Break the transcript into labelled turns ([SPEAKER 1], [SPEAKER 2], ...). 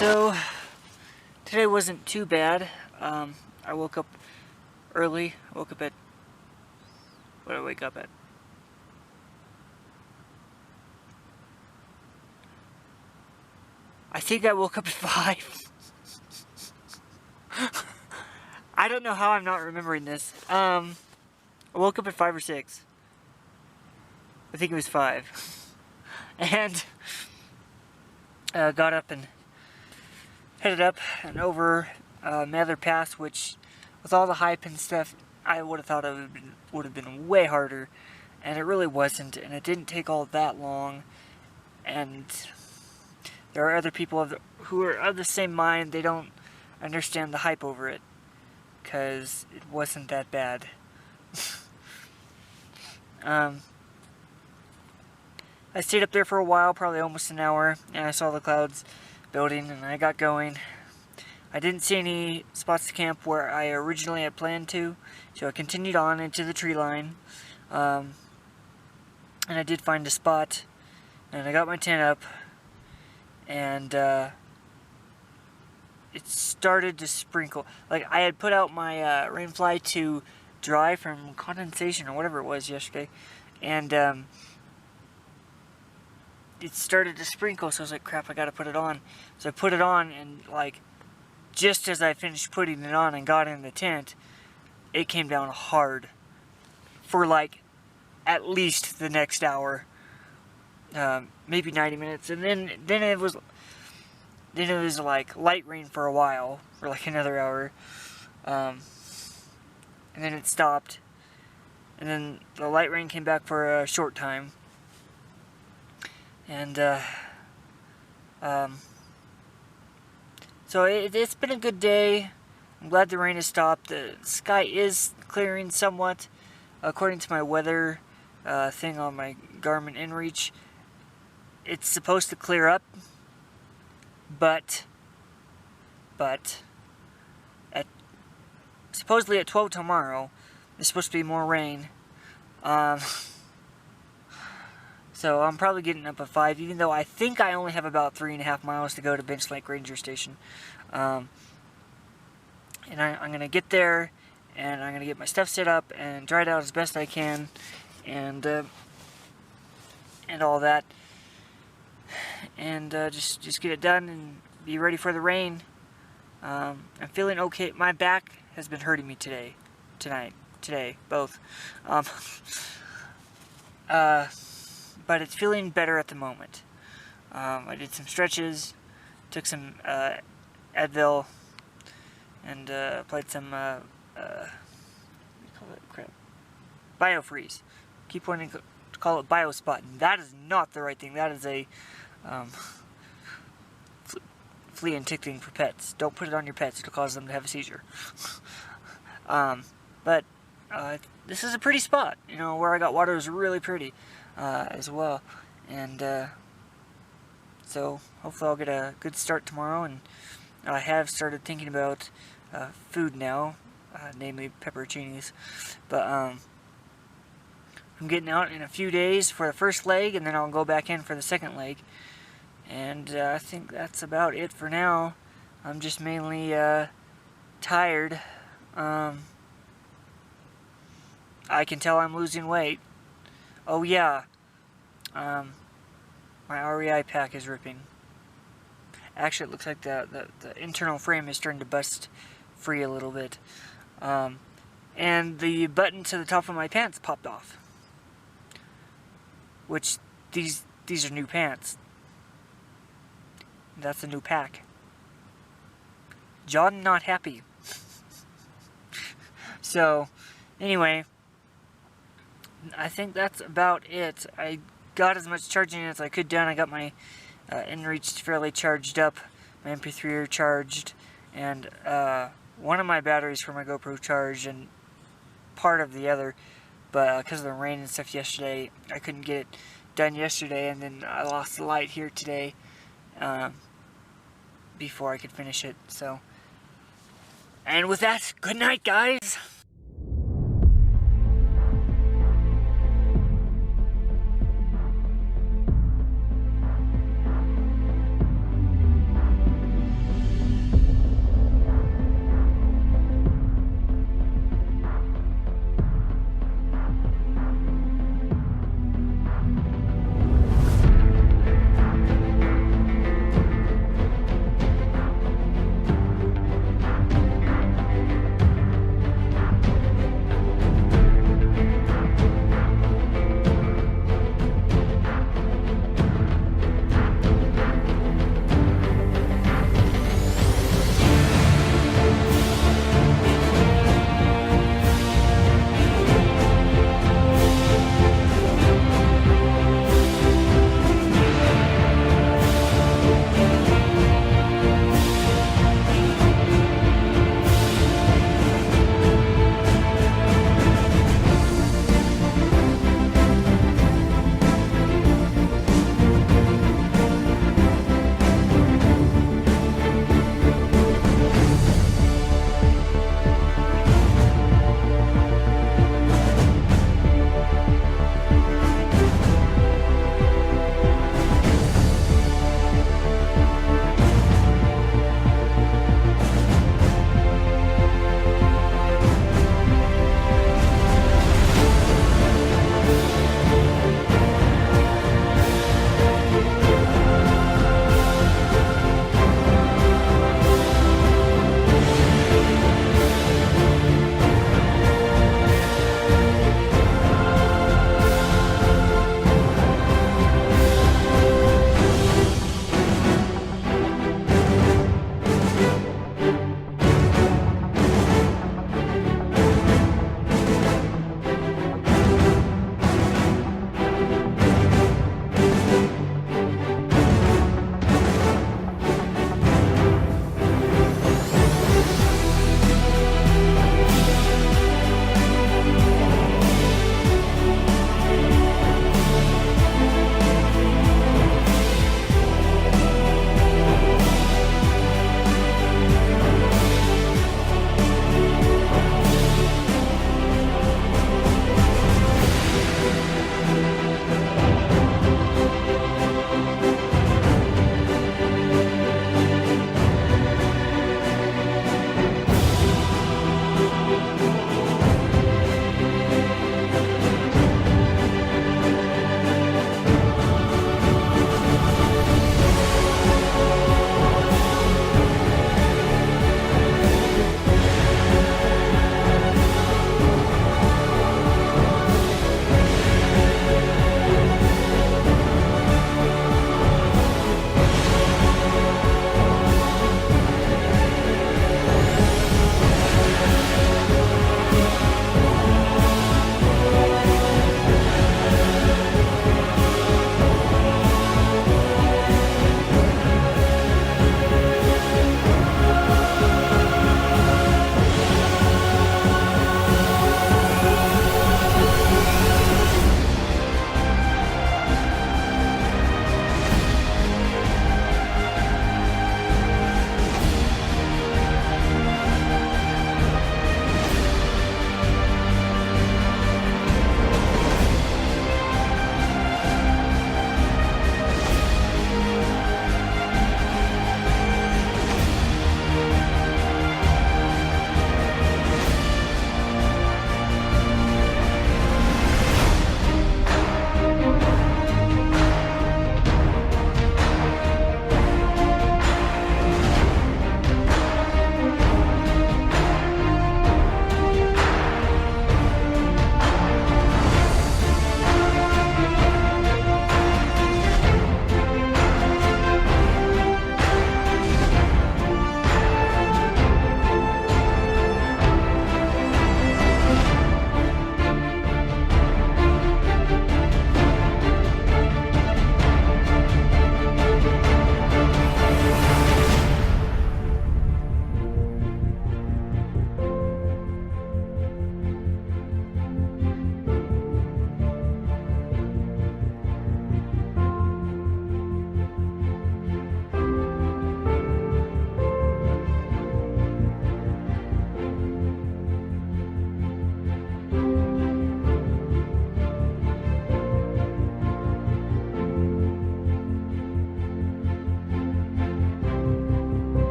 [SPEAKER 1] So, today wasn't too bad. I woke up early. I woke up at... What did I wake up at? I think I woke up at 5. I don't know how I'm not remembering this. I woke up at 5 or 6. I think it was 5. And got up and headed up and over Mather Pass, which with all the hype and stuff, I would have thought it would have been way harder, and it really wasn't, and it didn't take all that long. And there are other people who are of the same mind. They don't understand the hype over it, because it wasn't that bad. I stayed up there for a while, probably almost an hour, and I saw the clouds building, and I got going. I didn't see any spots to camp where I originally had planned to, so I continued on into the tree line, and I did find a spot, and I got my tent up, and it started to sprinkle. Like, I had put out my rainfly to dry from condensation or whatever it was yesterday, and it started to sprinkle, so I was like, crap, I gotta put it on. So I put it on, and like, just as I finished putting it on and got in the tent, it came down hard for like at least the next hour, maybe 90 minutes, and then it was like light rain for a while, for like another hour, and then it stopped, and then the light rain came back for a short time. And, so it's been a good day. I'm glad the rain has stopped. The sky is clearing somewhat. According to my weather thing on my Garmin InReach, it's supposed to clear up, but supposedly at 12 tomorrow, there's supposed to be more rain. So I'm probably getting up at 5, even though I think I only have about 3.5 miles to go to Bench Lake Ranger Station. And I'm going to get there, and I'm going to get my stuff set up and dried out as best I can, and all that. And just get it done and be ready for the rain. I'm feeling okay. My back has been hurting me today, both. But it's feeling better at the moment. I did some stretches, took some Advil, and applied some what do you call it? Crap. Biofreeze. Keep wanting to call it Biospot, and that is not the right thing. That is a flea and tick thing for pets. Don't put it on your pets; it'll cause them to have a seizure. But this is a pretty spot. You know, where I got water is really pretty. As well, and so hopefully I'll get a good start tomorrow. And I have started thinking about food now, namely pepperoncinis, but I'm getting out in a few days for the first leg, and then I'll go back in for the second leg, and I think that's about it for now. I'm just mainly tired. I can tell I'm losing weight. Oh yeah, my REI pack is ripping. Actually, it looks like the internal frame is starting to bust free a little bit. And the button to the top of my pants popped off. Which, these are new pants. That's a new pack. John not happy. So, anyway, I think that's about it. I got as much charging as I could done. I got my InReach fairly charged up, my MP3 charged, and one of my batteries for my GoPro charged, and part of the other, but because of the rain and stuff yesterday, I couldn't get it done yesterday, and then I lost the light here today before I could finish it. So, and with that, good night, guys!